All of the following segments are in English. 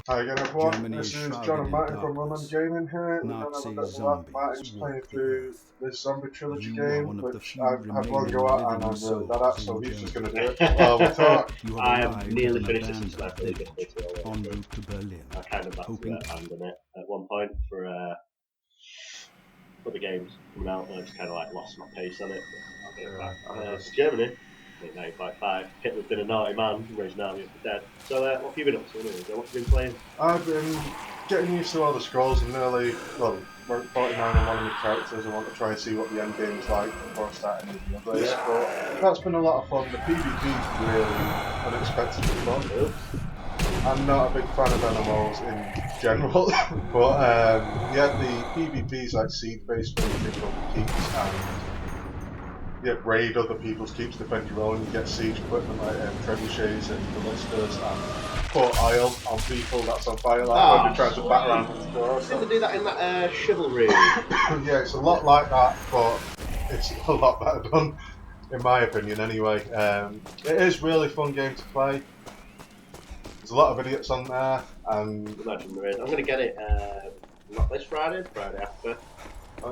Hi again everyone, Germany this is is shrouded John and in Martin from Run darkness. Gaming here. We're going to have a Nazi bit of a laugh. Martin's zombies playing walk the through earth. this Zombie Trilogy You are game, one of the which few I've had one remaining go at and living I'm really bad souls at, so in he's just going to Germany. do it while we talk. You have I have arrived nearly at an finished this since I abandoned played this village way too en route to Berlin, I kind of had hoping to abandon it at one point for the games coming out, and I just kind of like lost my pace on it. But I'll get it back. Germany, 1955. Hitler's been a naughty man, raised an army of the dead. So, what have you been up to anyway? What have you been playing? I've been getting used to all the scrolls and nearly, well, 49 on one of my characters. I want to try and see what the end game is like before I start any of the others. Yeah. But that's been a lot of fun. The PvP is really unexpectedly fun. I'm not a big fan of MMOs in general, but yeah, the PvPs like siege based where you pick up keeps and raid other people's keeps, defend your own. You get siege equipment like trebuchets and ballistas, and put oil on people that's on fire, like when they try to bat around the door. Did they do that in that chivalry? Yeah, it's a lot like that, but it's a lot better done, in my opinion. Anyway, it is really fun game to play. There's a lot of idiots on there, and Imagine there is. I'm going to get it not this Friday, the Friday after.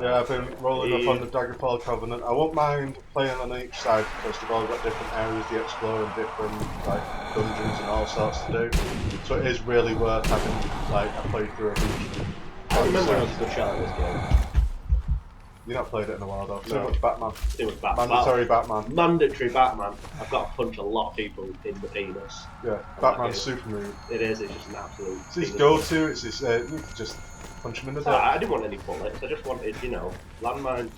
yeah, I've been rolling up on the Daggerfall Covenant. I won't mind playing on each side because they've all got different areas to explore and different like dungeons and all sorts to do. So it is really worth having like a playthrough of each. I remember I was a good shot at this game. You've not played it in a while though. Too No. much Batman. Too much Batman. Mandatory Batman. Mandatory Batman. I've got to punch a lot of people in the penis. Yeah, Batman's super move. It is. It's just an absolute. It's his go-to. It's his. You can just punch him in the dick. I didn't want any bullets. I just wanted, landmine. Do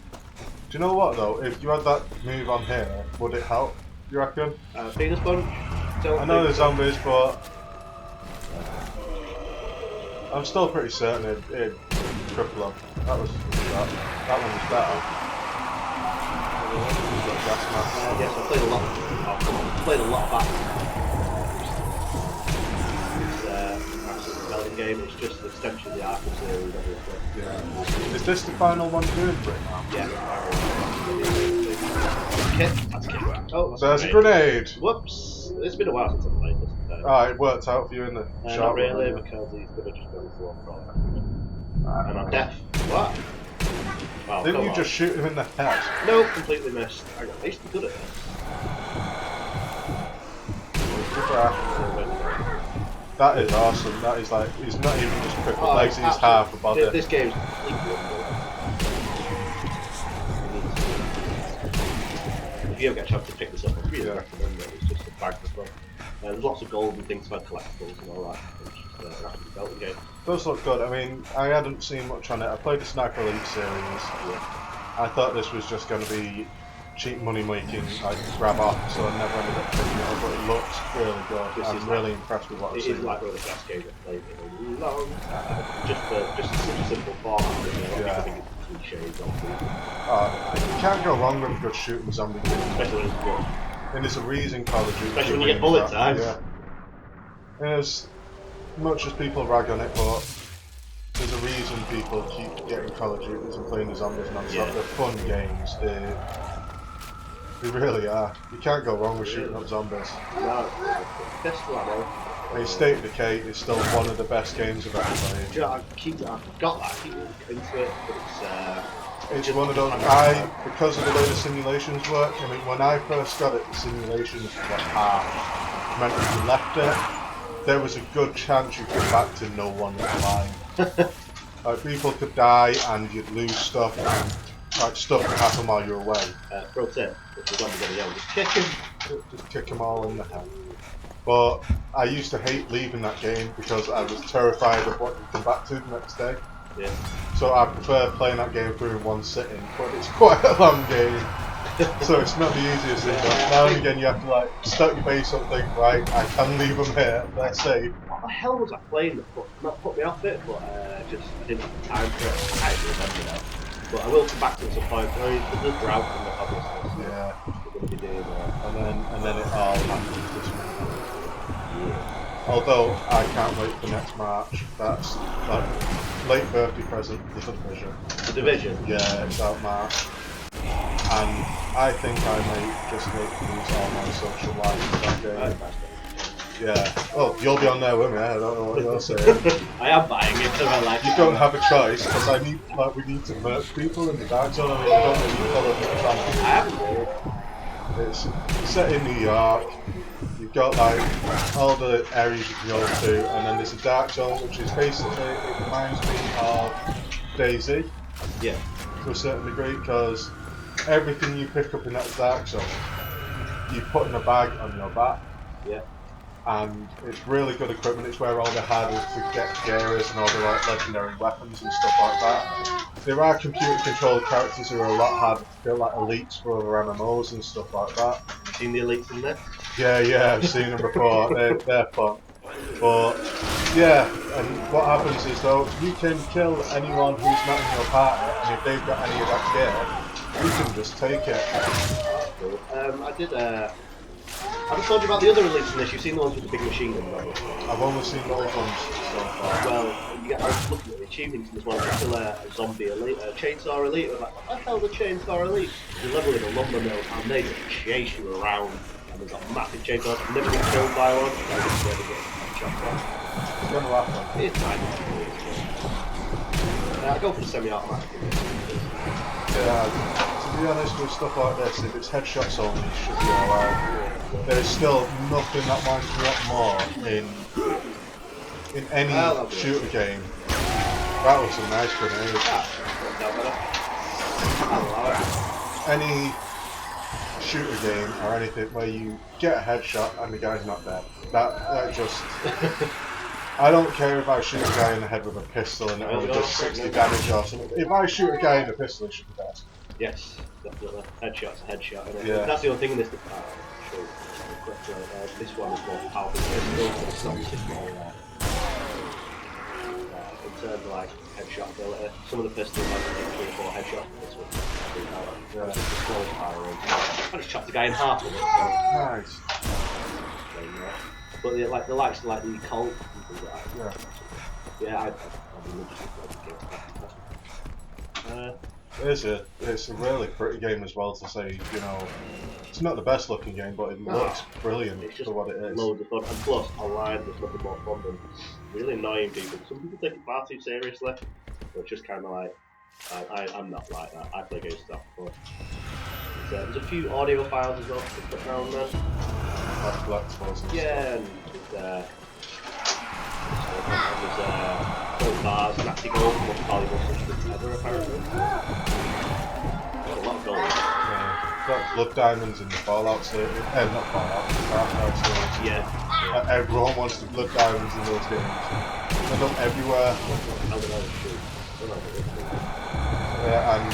you know what though? If you had that move on here, would it help? You reckon? Penis punch. I know there's zombies, but I'm still pretty certain it'd cripple them. That one was better. Yes, I played a lot. Played a lot of Batman. It's an absolute compelling game. It's just an extension of the Arkham series, obviously. Yeah. Is this the final one doing for it now? Yeah. Kit. That's Kit. Oh, there's a grenade. Whoops! It's been a while since I've played this. It worked out for you in the shot. Not really, because he's going to just go for one. And I'm deaf. What? Well, didn't you just shoot him in the head? No, completely missed. I got at least good at this. That is awesome. That is like, he's not even just crippled legs, he's half a body. This game's completely wonderful. If you ever get a chance to pick this up, I really recommend it. It's just a bag of fun. There's lots of gold and things like collectibles and all that. It's just an absolute belting game. It does look good. I mean, I hadn't seen much on it. I played the Sniper Elite series. I thought this was just going to be cheap money making, like grab off, so I never ended up picking it up, but it looks really good. I'm really impressed with what I've seen. It is like one of the best games I've played in a long time. Just such a simple format. I think it's cliches, you can't go wrong with a good shooting zombie game. Especially when it's good. And it's a reason Call of Duty. Especially when you get bullet time. Yeah. And as much as people rag on it, but there's a reason people keep getting Call of Duty and playing the zombies non-stop. They're fun games. They really are. You can't go wrong with shooting up zombies. No, best one. And State of Decay is still one of the best games I've ever played. I've got that. I keep into it, but it's one of those. Because of the way the simulations work. I mean, when I first got it, the simulations were half. Meant if you left it, there was a good chance you'd come back to no one was alive. People could die and you'd lose stuff, and stuff would happen while you're away. Pro tip: if you're going to get a young, just kick them all in the head. But I used to hate leaving that game because I was terrified of what you'd come back to the next day. Yeah. So I prefer playing that game through in one sitting, but it's quite a long game. So it's not the easiest thing. Now and again you have to like start your base up, think, right, I can leave them here, let's see. What the hell was I playing that put me off it, but I didn't have the time for it. I can't remember now. But I will come back to it at some point. The drought and the obviously. Yeah. We're going to be doing and then it all happens this week. Yeah. Although I can't wait for next March. That's like late birthday present for the Division. The Division? Yeah, it's out March. And I think I may just lose all my social life for that game. Yeah. Oh, you'll be on there with me. I don't know what you're saying. I am buying it because I like it. You don't have a choice because we need to murk people in the dark zone. I mean, you don't really follow the channel. I haven't really. It's set in New York. You've got like all the areas you can go to, and then there's a dark zone, which is basically, it reminds me of DayZ. Yeah. To a certain degree, because everything you pick up in that dark zone, you put in a bag on your back. Yeah. And it's really good equipment. It's where all the harder to get gears and all the like legendary weapons and stuff like that. There are computer controlled characters who are a lot harder to kill, like elites for other MMOs and stuff like that. Have you seen the elites in there? Yeah, I've seen them before. They're fun. But yeah, and what happens is though, you can kill anyone who's not in your party, and if they've got any of that gear, you can just take it. Cool. I just told you about the other elites in this. You've seen the ones with the big machine gun, right? I've only seen those ones so far. Well, you get, I was looking at the achievements in this one. There's still a zombie elite, a chainsaw elite. I was like, what the hell's a chainsaw elite? You're leveling a lumber mill, and they just chase you around. And they've got massive chainsaws. I've never been killed by one. I just never get shot by. It's gonna happen. It's fine. I go for the semi-automatic. Yeah, to be honest with stuff like this, if it's headshots only, you should be alright. There's still nothing that winds me up more in any shooter game. That was a nice grenade. Any shooter game or anything where you get a headshot and the guy's not dead. That just... I don't care if I shoot a guy in the head with a pistol and it only does 60 damage or something. If I shoot a guy in a pistol, he should be dead. Yes, definitely. Headshot's a headshot, isn't it? Yeah. That's the only thing in this. This one is more powerful. It's not in terms of like headshot ability. Some of the pistols like 3 or 4 headshots. This one. I just chopped the guy in half with it. So. Nice. But the likes of like the Colt and things like that. Yeah. I'd be interested. It's a really pretty game as well to say, you know, it's not the best looking game, but it looks brilliant for what it is. Loads of fun, and plus online there's nothing more fun than really annoying people. Some people take it far too seriously, but it's just kind of like, I'm not like that. I play games stuff, but there's a few audio files as well to put down there. Like collectibles and yeah, and gold bars, nasty gold, most valuable substance ever apparently. Got a lot of gold. Yeah. Got blood diamonds in the Fallout series. Not Fallout, the Starcraft series. Yeah. Everyone wants the blood diamonds in those games. They're not everywhere. And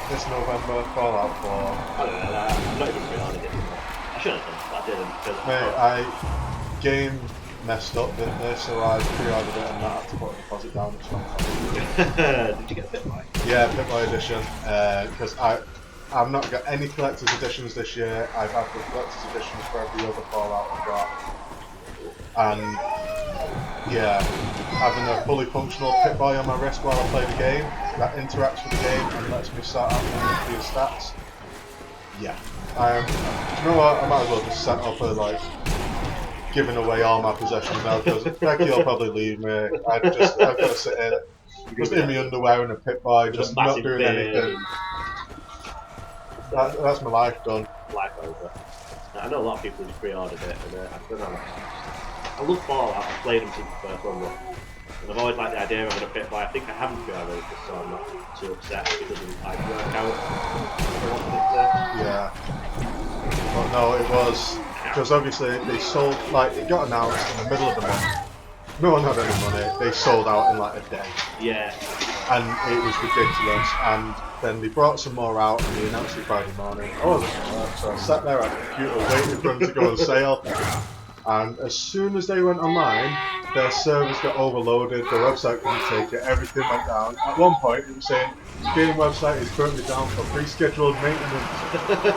this November, Fallout 4. I don't know, I'm not even pre-ordered it. I should have done, but I didn't. Mate, game messed up, didn't they? So I pre-ordered it and I had to put a deposit down. Did you get a Pitboy? Yeah, Pitboy edition. Because I've not got any collector's editions this year. I've had the collector's editions for every other Fallout I've got. And yeah, having a fully functional Pitboy on my wrist while I play the game, that interacts with the game and lets me start out with your stats. Yeah. You know what, I might as well just set up a giving away all my possessions now, because Becky will probably leave me. I've got to sit here, just in my underwear and a Pitboy, just not doing anything. That's my life done. Life over. I know a lot of people who've pre-ordered it, and I don't know. I love Fallout, I've played them since the first one, and I've always liked the idea of having a Pitboy. I think I haven't pre-ordered it, so I'm not too upset if it doesn't work out. Yeah. But no, it was, because obviously they sold, it got announced in the middle of the month. No one had any money, they sold out in a day. Yeah. And it was ridiculous, and then they brought some more out and they announced it Friday morning. I wasn't at work, so I sat there at the computer waiting for them to go on sale. And as soon as they went online, their servers got overloaded, their website couldn't take it, everything went down. At one point it was saying, the game website is currently down for pre-scheduled maintenance.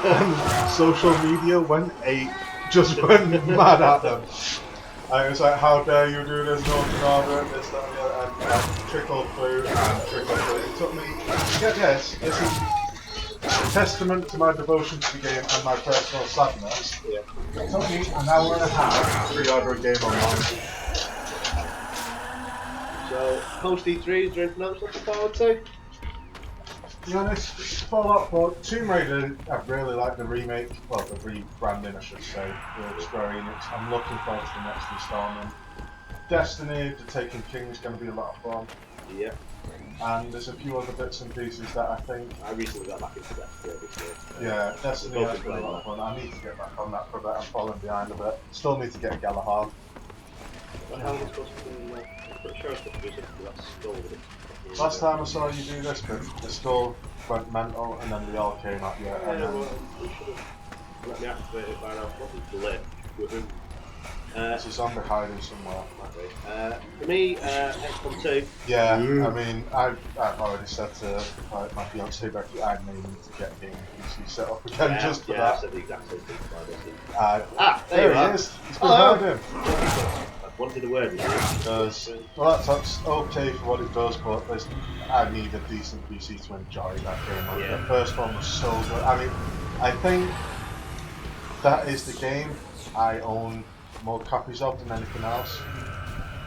And social media went mad at them. And it was like, how dare you do this, no one can order it, this, that, and the other, and trickled through and trickled through. It took me, get this, this is testament to my devotion to the game and my personal sadness. Yeah. It took me an hour and a half to pre-order a game online. So, post E3, is there anything else looking forward to? To be honest, Fallout 4, Tomb Raider, I really like the remake, well, the rebranding, I should say, with Square Enix. I'm looking forward to the next installment. Destiny, The Taken King is going to be a lot of fun. Yeah. And there's a few other bits and pieces that I think. I recently got back into Destiny, obviously. Yeah, Destiny has been a playing lot of fun. I need to get back on that for a bit. I'm falling behind a bit. Still need to get Galahad. What hell was supposed to be? I'm pretty sure I was supposed to do something with that skull. But it's, Last time I saw you do this, but the skull went mental and then they all came at you. Yeah, And then well, we should have let me activate it by now. What was the delay? there's a zombie hiding somewhere. For me, XCOM 2. Yeah, I mean, I've already said to my fiance Becky, I may need to get a game PC set up again just for I that. said the exact same thing about this. There you he are. is. He's been hiding. I wanted a word with you. Because the laptop's okay for what it does, but I need a decent PC to enjoy that game. Like, Yeah. the first one was so good. I mean, I think that is the game I own more copies of than anything else.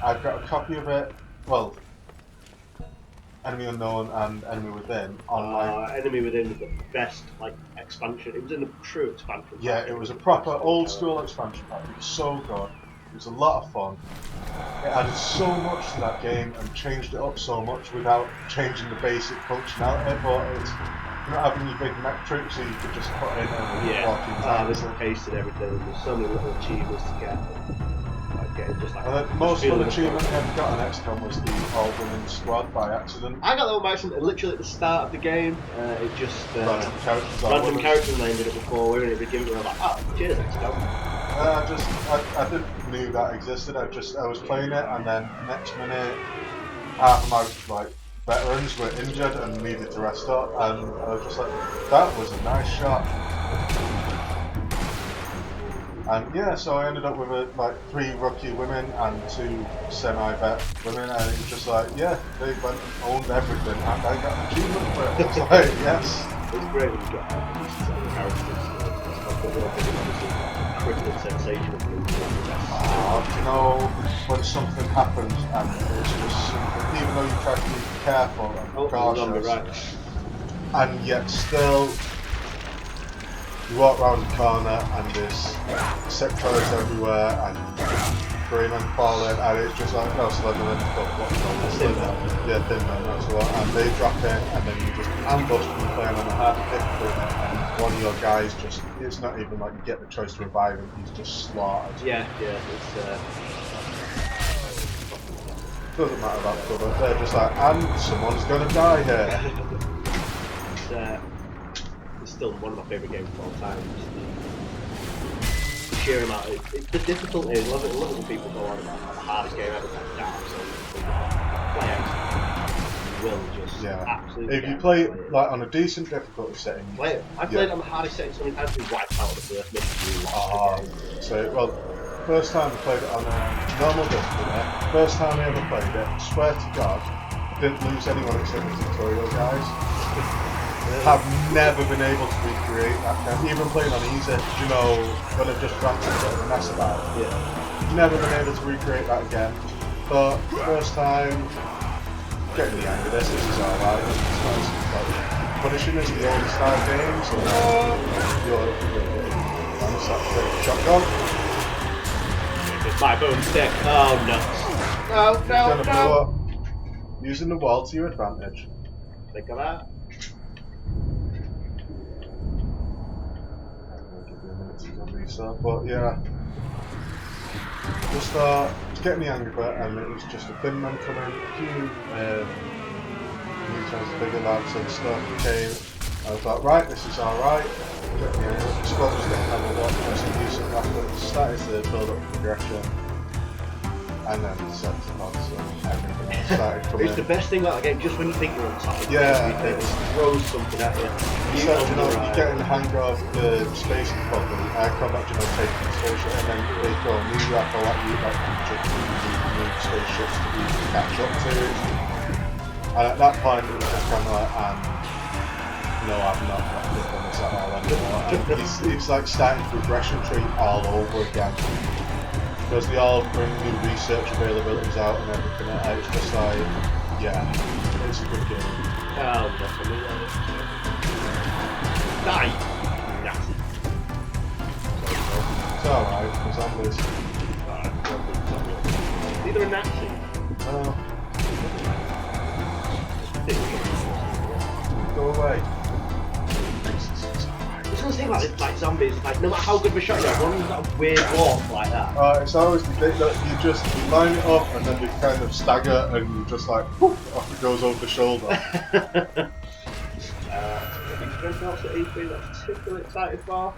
I've got a copy of it, well, Enemy Unknown and Enemy Within online. Enemy Within was the best expansion. It was in the true expansion. Yeah, it was a proper old school expansion pack. It was so good. It was a lot of fun. It added so much to that game and changed it up so much without changing the basic functionality. But it's not having your big metrics, so you could just put in and walking There's time. a pace and everything. There's so many little achievements to get. And the most fun achievement I ever got on XCOM was the all-women squad by accident. I got that one by accident literally at the start of the game. It just Random characters. random characters named it before we were in it. Given it, like, oh, cheers, XCOM. I didn't knew that existed. I was playing it, and then next minute, half of my veterans were injured and needed to rest up, and I was just like, that was a nice shot. And yeah, so I ended up with 3 rookie women and 2 semi-vet women, and it was just like, yeah, they went and owned everything, and I got an achievement for it. It's like, yes. It's great when you get the characters. Critical sensation of movie. Do you know when something happens and it's just something, even though you try to be careful and cautious, right. and yet still you walk around the corner and there's sectors everywhere and grey men falling, and it's just like, no, Slenderman, Thin Man. Yeah, Thin Man, that's the one, and they drop in and then you just ambush them playing on a hard difficult, and one of your guys just, it's not even like you get the choice to revive him, he's just slaughtered. Yeah, it's Doesn't matter about cover, they're just like, and someone's gonna die here. it's still one of my favourite games of all time. Just the sheer amount of the difficulty. I love it. A lot of people go on about the hardest game ever. Like Dark Souls. Play it. You will just absolutely. If you play it on a decent difficulty setting, play it. I played it on the hardest setting so many times. We wiped out the first mission. So first time I played it on a normal difficulty. First time I ever played it. Swear to God, didn't lose anyone except the tutorial guys. Have never been able to recreate that game. Even playing on easy, you know, when I just ran to a bit of a mess about it. Yeah. Never been able to recreate that again. But first time, getting the hang of this is alright. It's nice. Like, Punishing is the old style game, so you're shotgun. It's my boomstick. Oh nuts. No. Blow up. Using the wall to your advantage. Think of that. But yeah, just getting the hang of it, and it was just a thin man coming, a few new times bigger lads and stuff came. I was like, right, this is alright. The squad was getting leveled up, there's some decent weapons, started to build up progression, and then the set on, so everything else started coming. It's the best thing about the game, just when you think you're on top. Yeah, it throws something at you. You're getting the hang of the space problem, combat, taking the spaceship, and then they throw a new rifle at you, like new spaceships to catch up to. And at that point, it was just kind of like, no, I'm not click on this at all anymore. And it's like starting progression tree all over again. Because they all bring new research availabilities out and everything. And it's just like, yeah, it's a good game. Oh, definitely. Die! Nasty. It's alright, the zombies. Alright, either a Nazi. Oh. Go away. It's one thing about like zombies, like no matter how good of a shot you have, one of that weird walk like that. It's always the bit that you line it up and then they kind of stagger and you just like, whoop, off it goes over the shoulder. Anything else at E3 that I'm particularly excited for?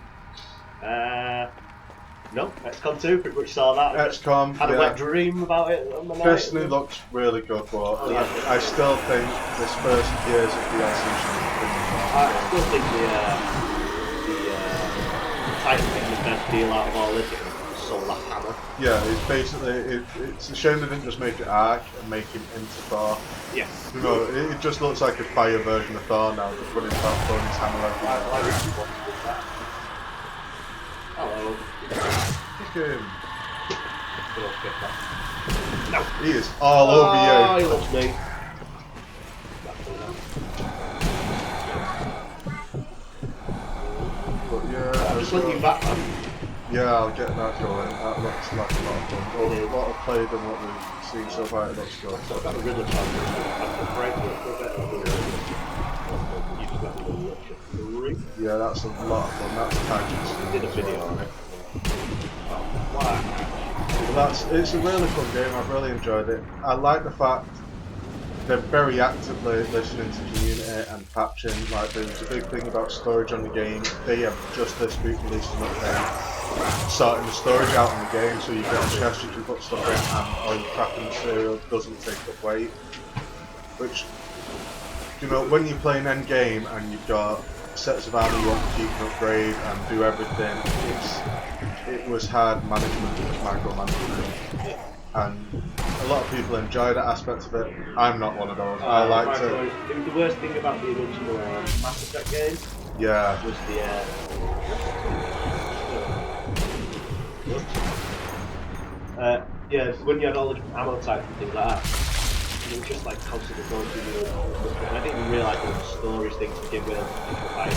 No, XCOM 2, pretty much saw that. XCOM, had a wet dream about it on the night. Destiny looks really good, but I still think this first year's of DLC should be I still think the Titan getting the best deal out of all this is Solar Hammer. Yeah, it's basically, it's a shame they didn't just make it Ark and make him into Thor. Yeah. You know, it just looks like a fire version of Thor now, just running about throwing his hammer out. I really want to do that. Hello. Kick him. No. He is all over you. Oh, he loves me. But yeah, I'm just letting you back, man. Yeah, I'll get that going. That looks like a lot of fun. Well, what I've played and what we've seen so far, it looks good. So I've got the Riddler challenge. I've got break it for a bit. You just got the Witcher 3. Yeah, that's a lot of fun. That's kind I did a video on it. Why? Well, it's a really fun game. I've really enjoyed it. I like the fact they're very actively listening to community and patching. Like, there's a big thing about storage on the game. They have just this week released an update, sorting the storage out in the game, so you get a chest you can put stuff in, and all your crafting material doesn't take up weight. Which, you know, when you're playing end game and you've got sets of armor you want to keep and upgrade and do everything, it was hard management, it was micromanagement, and a lot of people enjoy that aspect of it. I'm not one of those. I like to. It was the worst thing about the original Mass Effect game. Yeah. Was the yeah, when you had all the different ammo types and things like that, it was just like constantly going through the and I didn't even realise there was a storage thing to begin with. Like,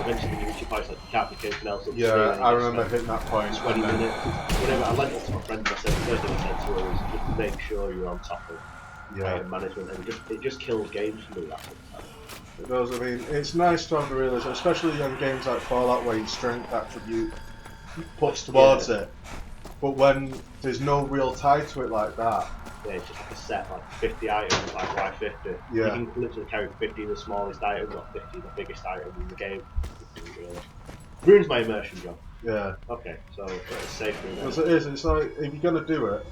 eventually when you reach your place, like you can't pick anything else up. Yeah, I remember hitting that point. 20 minutes. Whenever I lent it to my friend, I said the first thing I said to her was just make sure you're on top of item management, and it just kills games for me that sometimes. It does. I mean, it's nice to have the realism, especially on games like Fallout where your strength attribute puts towards it. But when there's no real tie to it like that. Yeah, it's just like a set, like 50 items, like why 50? Yeah. You can literally carry 50 the smallest item, not 50 the biggest item in the game. Really. Ruins my immersion, John. Yeah. Okay, so it's safe for me. Because it is, it's like, if you're going to do it,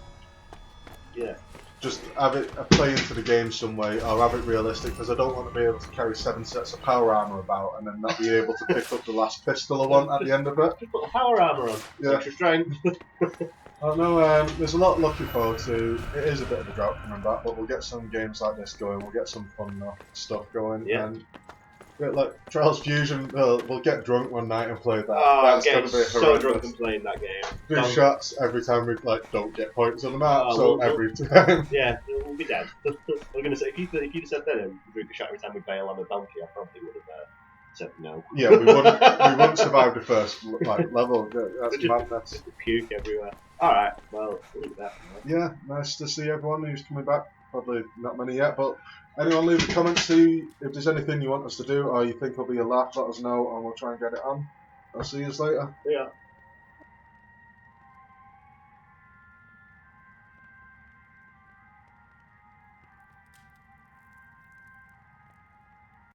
yeah, just have it play into the game some way, or have it realistic, because I don't want to be able to carry 7 sets of power armor about and then not be able to pick up the last pistol I want at the end of it. Just put the power armor on, extra strength. I know, there's a lot looking forward to. It is a bit of a drought coming back, but we'll get some games like this going, we'll get some fun stuff going. Yeah. And like Trials Fusion, we'll get drunk one night and play that. Oh, that's I'm going to be so horrendous. drunk and playing that game. Do shots every time we don't get points on the map, Oh, every time. Yeah, we'll be dead. I'm gonna say if you'd said then drink a shot every time we bail on a donkey, I probably would have said no. Yeah, we wouldn't survive the first level. That's madness. Just puke everywhere. Alright, well, we'll leave that. Yeah, nice to see everyone who's coming back. Probably not many yet, but anyone leave a comment, see if there's anything you want us to do or you think will be a laugh, let us know and we'll try and get it on. I'll see you later. Yeah.